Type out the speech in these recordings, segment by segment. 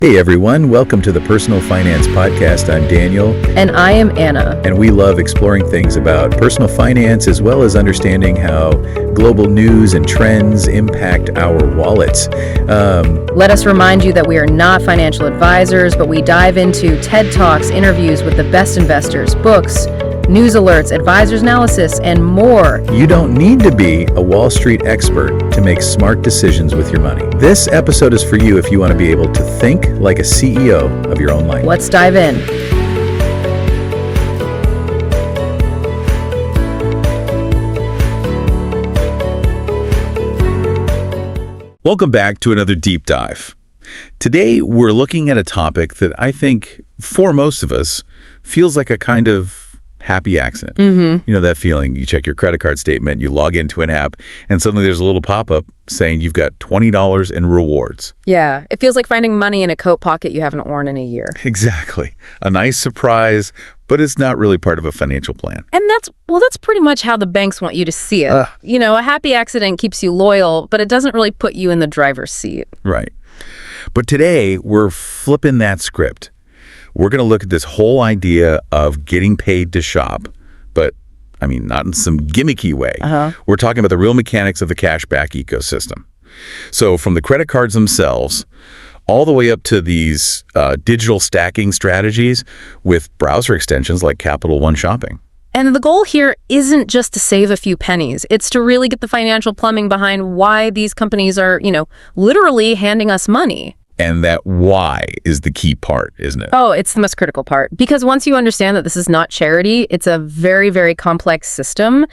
Hey everyone, welcome to the Personal Finance Podcast. I'm Daniel. And I am Anna. And we love exploring things about personal finance as well as understanding how global news and trends impact our wallets. Let us remind you that we are not financial advisors, but we dive into TED Talks, interviews with the best investors, books, news alerts, advisors analysis, and more. You don't need to be a Wall Street expert to make smart decisions with your money. This episode is for you if you want to be able to think like a CEO of your own life. Let's dive in. Welcome back to another deep dive. Today, we're looking at a topic that I think, for most of us, feels like a kind of happy accident. Mm-hmm. You know that feeling, you check your credit card statement, you log into an app, and suddenly there's a little pop-up saying you've got $20 in rewards. Yeah, it feels like finding money in a coat pocket you haven't worn in a year. Exactly. A nice surprise, but it's not really part of a financial plan. And that's pretty much how the banks want you to see it. A happy accident keeps you loyal, but it doesn't really put you in the driver's seat. Right. But today, we're flipping that script. We're going to look at this whole idea of getting paid to shop, but not in some gimmicky way. We're talking about the real mechanics of the cashback ecosystem. So from the credit cards themselves, all the way up to these digital stacking strategies with browser extensions like Capital One Shopping. And the goal here isn't just to save a few pennies. It's to really get the financial plumbing behind why these companies are, literally handing us money. And that why is the key part, isn't it? Oh, it's the most critical part. Because once you understand that this is not charity, it's a very, very complex system,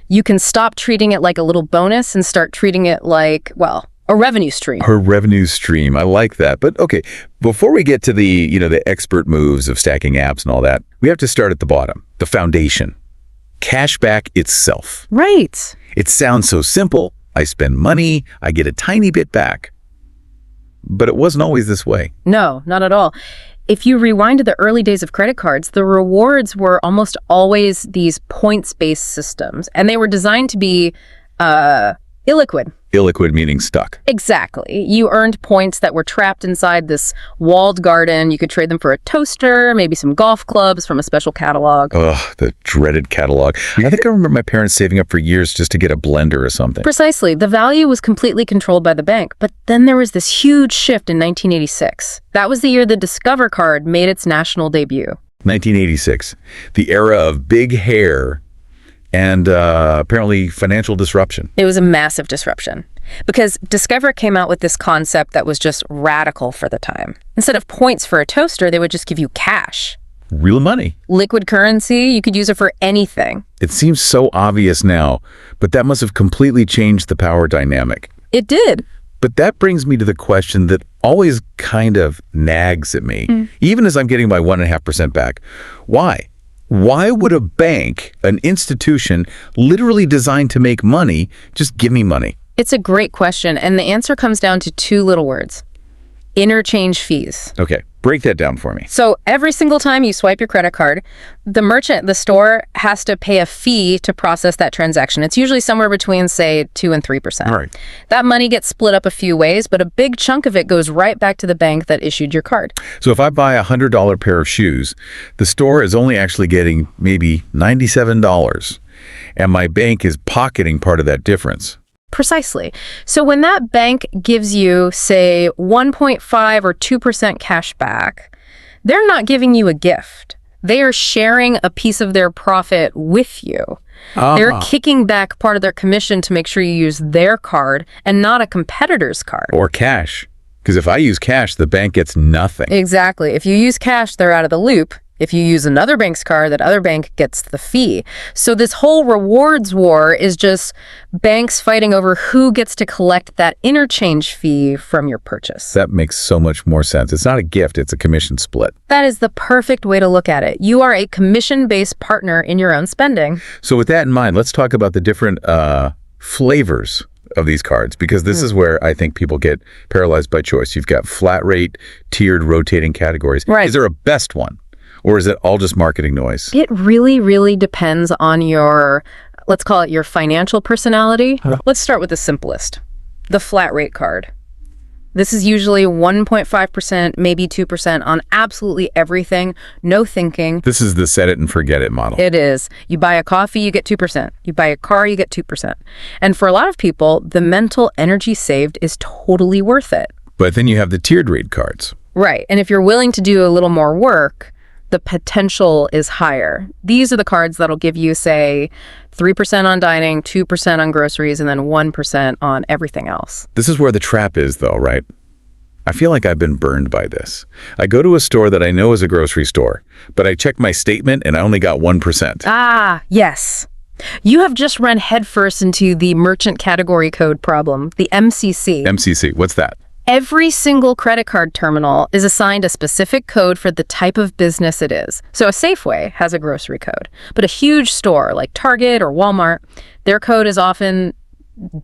you can stop treating it like a little bonus and start treating it like, a revenue stream. A revenue stream. I like that. But okay, before we get to the expert moves of stacking apps and all that, we have to start at the bottom, the foundation. Cashback itself. Right. It sounds so simple. I spend money, I get a tiny bit back. But it wasn't always this way. No, not at all. If you rewind to the early days of credit cards, the rewards were almost always these points-based systems, and they were designed to be illiquid. Illiquid meaning stuck. Exactly. You earned points that were trapped inside this walled garden. You could trade them for a toaster, maybe some golf clubs from a special catalog. Ugh, the dreaded catalog. I think I remember my parents saving up for years just to get a blender or something. Precisely. The value was completely controlled by the bank. But then there was this huge shift in 1986. That was the year the Discover card made its national debut. 1986. The era of big hair and apparently financial disruption. It was a massive disruption because Discover came out with this concept that was just radical for the time. Instead of points for a toaster, they would just give you cash. Real money. Liquid currency, you could use it for anything. It seems so obvious now, but that must have completely changed the power dynamic. It did. But that brings me to the question that always kind of nags at me, even as I'm getting my 1.5% back. Why? Why would a bank, an institution literally designed to make money, just give me money? It's a great question, and the answer comes down to two little words: interchange fees. Okay, break that down for me. So every single time you swipe your credit card, the merchant, the store, has to pay a fee to process that transaction. It's usually somewhere between, say, 2 and 3%. All right. That money gets split up a few ways, but a big chunk of it goes right back to the bank that issued your card. So if I buy a $100 pair of shoes, the store is only actually getting maybe $97, and my bank is pocketing part of that difference. Precisely. So when that bank gives you, say, 1.5 or 2% cash back, they're not giving you a gift. They are sharing a piece of their profit with you. They're kicking back part of their commission to make sure you use their card and not a competitor's card. Or cash. Because if I use cash, the bank gets nothing. Exactly. If you use cash, they're out of the loop. If you use another bank's card, that other bank gets the fee. So this whole rewards war is just banks fighting over who gets to collect that interchange fee from your purchase. That makes so much more sense. It's not a gift, it's a commission split. That is the perfect way to look at it. You are a commission-based partner in your own spending. So with that in mind, let's talk about the different flavors of these cards, because this is where I think people get paralyzed by choice. You've got flat rate, tiered, rotating categories. Right. Is there a best one? Or is it all just marketing noise? It really, really depends on your, let's call it your financial personality. Let's start with the simplest, the flat rate card. This is usually 1.5%, maybe 2% on absolutely everything. No thinking. This is the set it and forget it model. It is. You buy a coffee, you get 2%. You buy a car, you get 2%. And for a lot of people, the mental energy saved is totally worth it. But then you have the tiered rate cards. Right. And if you're willing to do a little more work, the potential is higher. These are the cards that'll give you, say, 3% on dining, 2% on groceries, and then 1% on everything else. This is where the trap is, though, right? I feel like I've been burned by this. I go to a store that I know is a grocery store, but I check my statement and I only got 1%. Ah, yes. You have just run headfirst into the merchant category code problem, the MCC. MCC, what's that? Every single credit card terminal is assigned a specific code for the type of business it is. So a Safeway has a grocery code, but a huge store like Target or Walmart, their code is often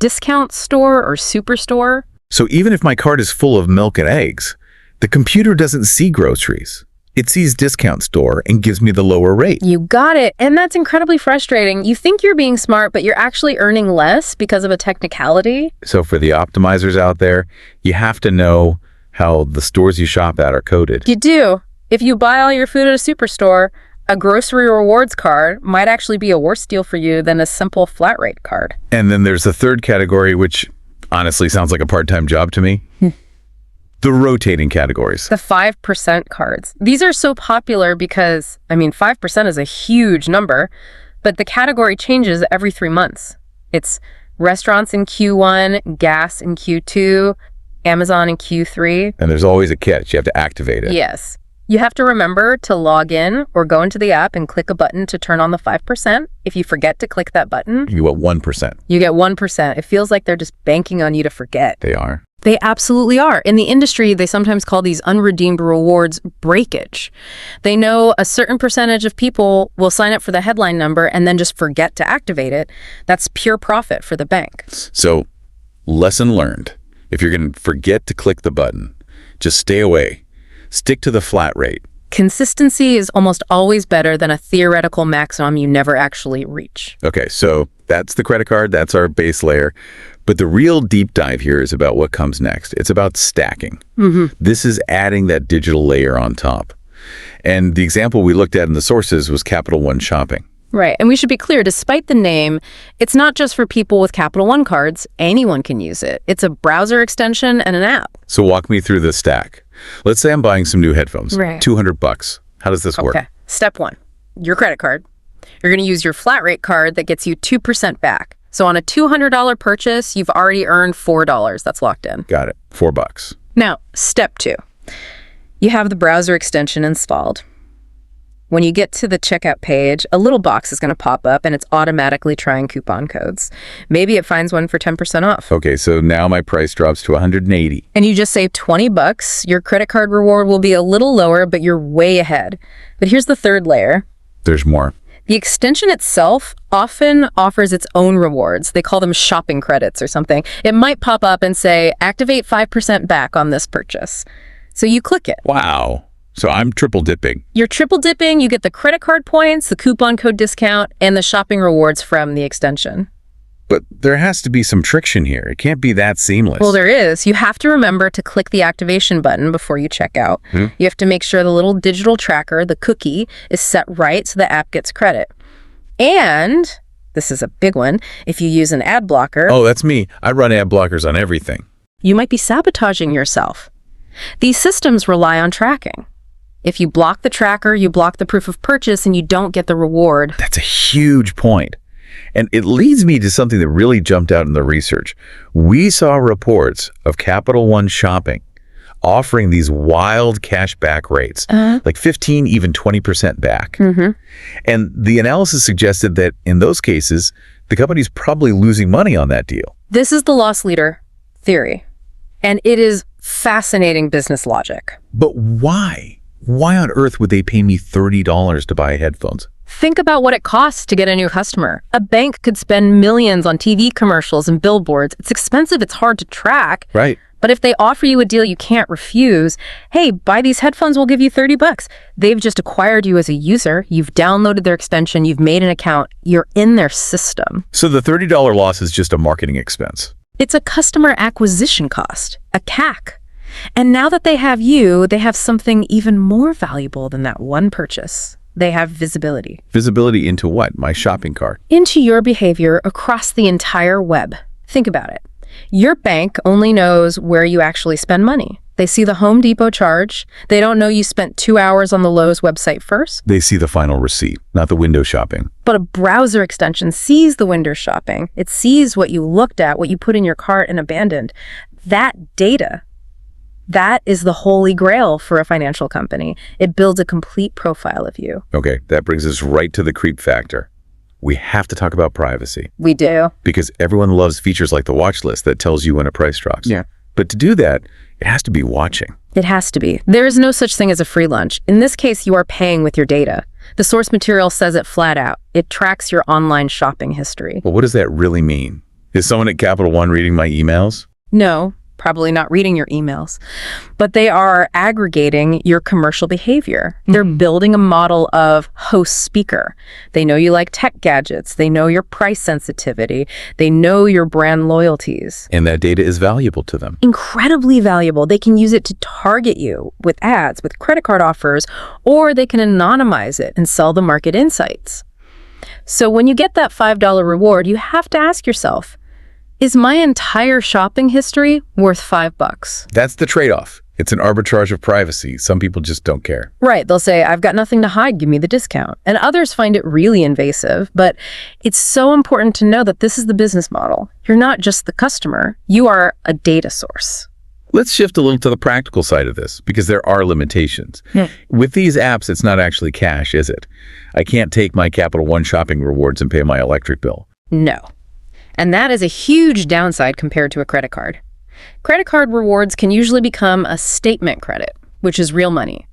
discount store or superstore. So even if my card is full of milk and eggs, the computer doesn't see groceries. It sees discount store and gives me the lower rate. You got it. And that's incredibly frustrating. You think you're being smart, but you're actually earning less because of a technicality. So for the optimizers out there, you have to know how the stores you shop at are coded. You do. If you buy all your food at a superstore, a grocery rewards card might actually be a worse deal for you than a simple flat rate card. And then there's the third category, which honestly sounds like a part-time job to me. The rotating categories. The 5% cards. These are so popular because, 5% is a huge number, but the category changes every 3 months. It's restaurants in Q1, gas in Q2, Amazon in Q3. And there's always a catch. You have to activate it. Yes. You have to remember to log in or go into the app and click a button to turn on the 5%. If you forget to click that button, You get 1%. you get 1%. It feels like they're just banking on you to forget. They are. They absolutely are. In the industry, they sometimes call these unredeemed rewards breakage. They know a certain percentage of people will sign up for the headline number and then just forget to activate it. That's pure profit for the bank. So, lesson learned. If you're going to forget to click the button, just stay away. Stick to the flat rate. Consistency is almost always better than a theoretical maximum you never actually reach. Okay, so that's the credit card. That's our base layer. But the real deep dive here is about what comes next. It's about stacking. This is adding that digital layer on top. And the example we looked at in the sources was Capital One Shopping. Right. And we should be clear, despite the name, it's not just for people with Capital One cards. Anyone can use it. It's a browser extension and an app. So walk me through the stack. Let's say I'm buying some new headphones. Right. $200. How does this work? Okay. Step 1, your credit card. You're going to use your flat rate card that gets you 2% back. So on a $200 purchase, you've already earned $4. That's locked in. Got it. $4. Now, step 2, you have the browser extension installed. When you get to the checkout page, a little box is going to pop up and it's automatically trying coupon codes. Maybe it finds one for 10% off. Okay, so now my price drops to $180. And you just save $20. Your credit card reward will be a little lower, but you're way ahead. But here's the third layer. There's more. The extension itself often offers its own rewards. They call them shopping credits or something. It might pop up and say, activate 5% back on this purchase. So you click it. Wow. So I'm triple dipping. You're triple dipping. You get the credit card points, the coupon code discount, and the shopping rewards from the extension. But there has to be some friction here. It can't be that seamless. Well, there is. You have to remember to click the activation button before you check out. You have to make sure the little digital tracker, the cookie, is set right so the app gets credit. And, this is a big one, if you use an ad blocker, Oh, that's me. I run ad blockers on everything. you might be sabotaging yourself. These systems rely on tracking. If you block the tracker, you block the proof of purchase and you don't get the reward. That's a huge point. And it leads me to something that really jumped out in the research. We saw reports of Capital One Shopping offering these wild cashback rates, like 15, even 20% back. And the analysis suggested that in those cases, the company's probably losing money on that deal. This is the loss leader theory, and it is fascinating business logic. But why? Why on earth would they pay me $30 to buy headphones? Think about what it costs to get a new customer. A bank could spend millions on TV commercials and billboards. It's expensive, it's hard to track. Right. But if they offer you a deal you can't refuse, hey, buy these headphones, we'll give you $30. They've just acquired you as a user. You've downloaded their extension. You've made an account. You're in their system. So the $30 loss is just a marketing expense. It's a customer acquisition cost, a CAC. And now that they have you, they have something even more valuable than that one purchase. They have visibility. Visibility into what? My shopping cart. Into your behavior across the entire web. Think about it. Your bank only knows where you actually spend money. They see the Home Depot charge. They don't know you spent 2 hours on the Lowe's website first. They see the final receipt, not the window shopping. But a browser extension sees the window shopping. It sees what you looked at, what you put in your cart and abandoned. That data, that is the holy grail for a financial company. It builds a complete profile of you. Okay, that brings us right to the creep factor. We have to talk about privacy. We do. Because everyone loves features like the watch list that tells you when a price drops. Yeah. But to do that, it has to be watching. It has to be. There is no such thing as a free lunch. In this case, you are paying with your data. The source material says it flat out. It tracks your online shopping history. Well, what does that really mean? Is someone at Capital One reading my emails? No, probably not reading your emails, but they are aggregating your commercial behavior. They're building a model of host-speaker. They know you like tech gadgets. They know your price sensitivity. They know your brand loyalties. And that data is valuable to them. Incredibly valuable. They can use it to target you with ads, with credit card offers, or they can anonymize it and sell the market insights. So when you get that $5 reward, you have to ask yourself, is my entire shopping history worth $5? That's the trade-off. It's an arbitrage of privacy. Some people just don't care. Right. They'll say, I've got nothing to hide. Give me the discount. And others find it really invasive. But it's so important to know that this is the business model. You're not just the customer. You are a data source. Let's shift a little to the practical side of this, because there are limitations. With these apps, it's not actually cash, is it? I can't take my Capital One shopping rewards and pay my electric bill. No. And that is a huge downside compared to a credit card. Credit card rewards can usually become a statement credit, which is real money.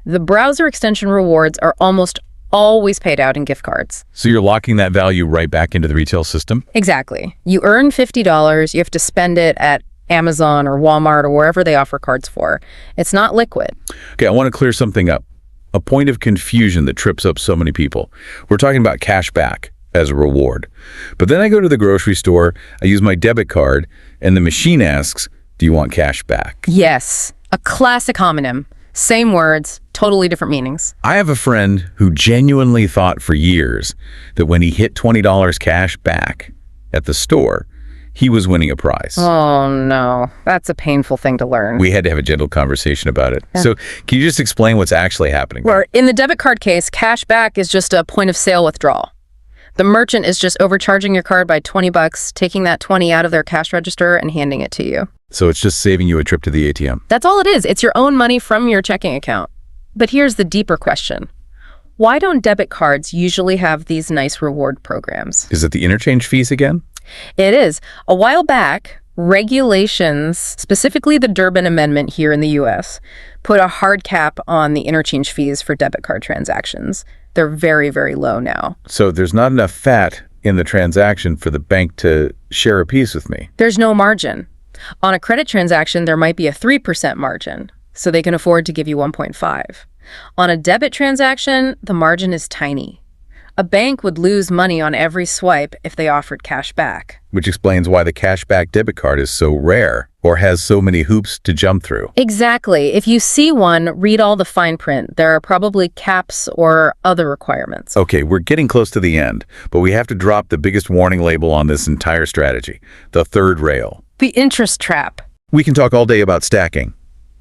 The browser extension rewards are almost always paid out in gift cards. So you're locking that value right back into the retail system? Exactly. You earn $50, you have to spend it at Amazon or Walmart or wherever they offer cards for. It's not liquid. Okay, I want to clear something up. A point of confusion that trips up so many people. We're talking about cash back as a reward. But then I go to the grocery store, I use my debit card, and the machine asks, do you want cash back? Yes, a classic homonym. Same words, totally different meanings. I have a friend who genuinely thought for years that when he hit $20 cash back at the store, he was winning a prize. Oh no, that's a painful thing to learn. We had to have a gentle conversation about it. Yeah. So can you just explain what's actually happening? Well, in the debit card case, cash back is just a point of sale withdrawal. The merchant is just overcharging your card by $20, taking that 20 out of their cash register and handing it to you. So it's just saving you a trip to the ATM. That's all it is. It's your own money from your checking account. But here's the deeper question. Why don't debit cards usually have these nice reward programs? Is it the interchange fees again? It is. A while back, regulations, specifically the Durbin Amendment here in the U.S., put a hard cap on the interchange fees for debit card transactions. They're very, very low now. So there's not enough fat in the transaction for the bank to share a piece with me. There's no margin. On a credit transaction, there might be a 3% margin, so they can afford to give you 1.5. On a debit transaction, the margin is tiny. A bank would lose money on every swipe if they offered cash back. Which explains why the cashback debit card is so rare or has so many hoops to jump through. Exactly. If you see one, read all the fine print. There are probably caps or other requirements. Okay, we're getting close to the end, but we have to drop the biggest warning label on this entire strategy, the third rail. The interest trap. We can talk all day about stacking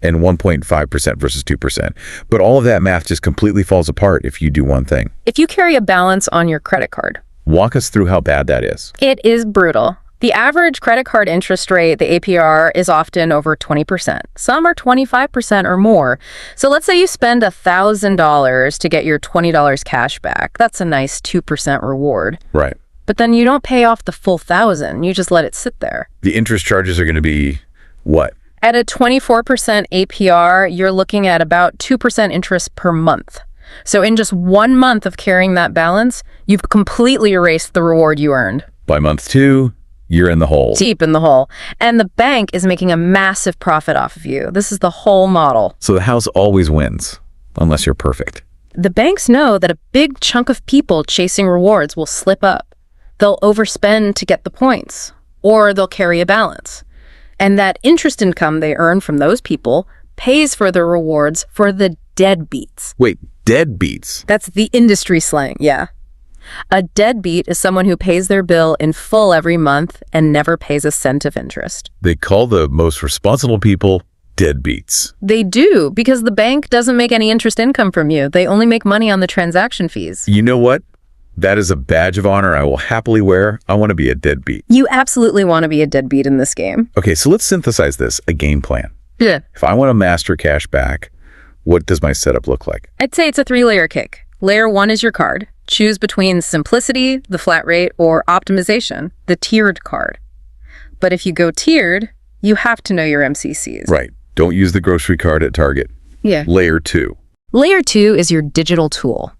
and 1.5% versus 2%, but all of that math just completely falls apart if you do one thing. If you carry a balance on your credit card. Walk us through how bad that is. It is brutal. The average credit card interest rate, the APR, is often over 20%. Some are 25% or more. So let's say you spend $1,000 to get your $20 cash back. That's a nice 2% reward. Right. But then you don't pay off the full $1,000. You just let it sit there. The interest charges are going to be what? At a 24% APR, you're looking at about 2% interest per month. So in just 1 month of carrying that balance, you've completely erased the reward you earned. By month 2, you're in the hole. Deep in the hole. And the bank is making a massive profit off of you. This is the whole model. So the house always wins, unless you're perfect. The banks know that a big chunk of people chasing rewards will slip up. They'll overspend to get the points, or they'll carry a balance. And that interest income they earn from those people pays for the rewards for the deadbeats. Wait, deadbeats? That's the industry slang, yeah. A deadbeat is someone who pays their bill in full every month and never pays a cent of interest. They call the most responsible people deadbeats. They do, because the bank doesn't make any interest income from you. They only make money on the transaction fees. You know what? That is a badge of honor I will happily wear. I want to be a deadbeat. You absolutely want to be a deadbeat in this game. Okay, so let's synthesize this, a game plan. Yeah. If I want to master cash back, what does my setup look like? I'd say it's a 3-layer kick. Layer 1 is your card. Choose between simplicity, the flat rate, or optimization, the tiered card. But if you go tiered, you have to know your MCCs. Right. Don't use the grocery card at Target. Yeah. Layer 2. Layer 2 is your digital tool.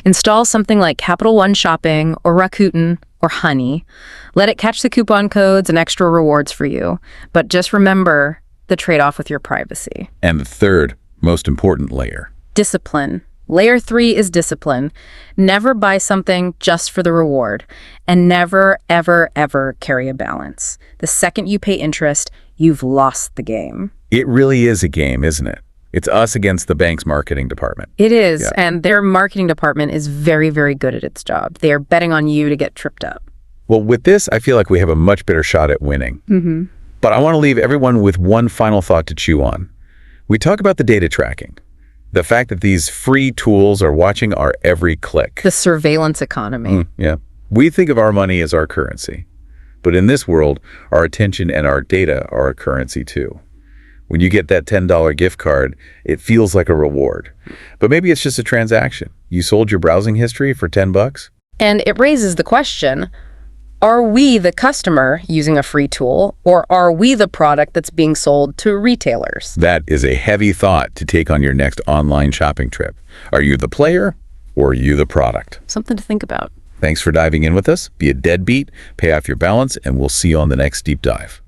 Install something like Capital One Shopping or Rakuten or Honey. Let it catch the coupon codes and extra rewards for you. But just remember the trade-off with your privacy. And the third, most important layer. Discipline. Layer 3 is discipline. Never buy something just for the reward. And never, ever, ever carry a balance. The second you pay interest, you've lost the game. It really is a game, isn't it? It's us against the bank's marketing department. It is, Yeah. and their marketing department is very, very good at its job. They are betting on you to get tripped up. Well, with this, I feel like we have a much better shot at winning. But I want to leave everyone with one final thought to chew on. We talk about the data tracking. The fact that these free tools are watching our every click. The surveillance economy. Yeah. We think of our money as our currency. But in this world, our attention and our data are a currency too. When you get that $10 gift card, it feels like a reward. But maybe it's just a transaction. You sold your browsing history for $10. And it raises the question, are we the customer using a free tool, or are we the product that's being sold to retailers? That is a heavy thought to take on your next online shopping trip. Are you the player or are you the product? Something to think about. Thanks for diving in with us. Be a deadbeat, pay off your balance, and we'll see you on the next deep dive.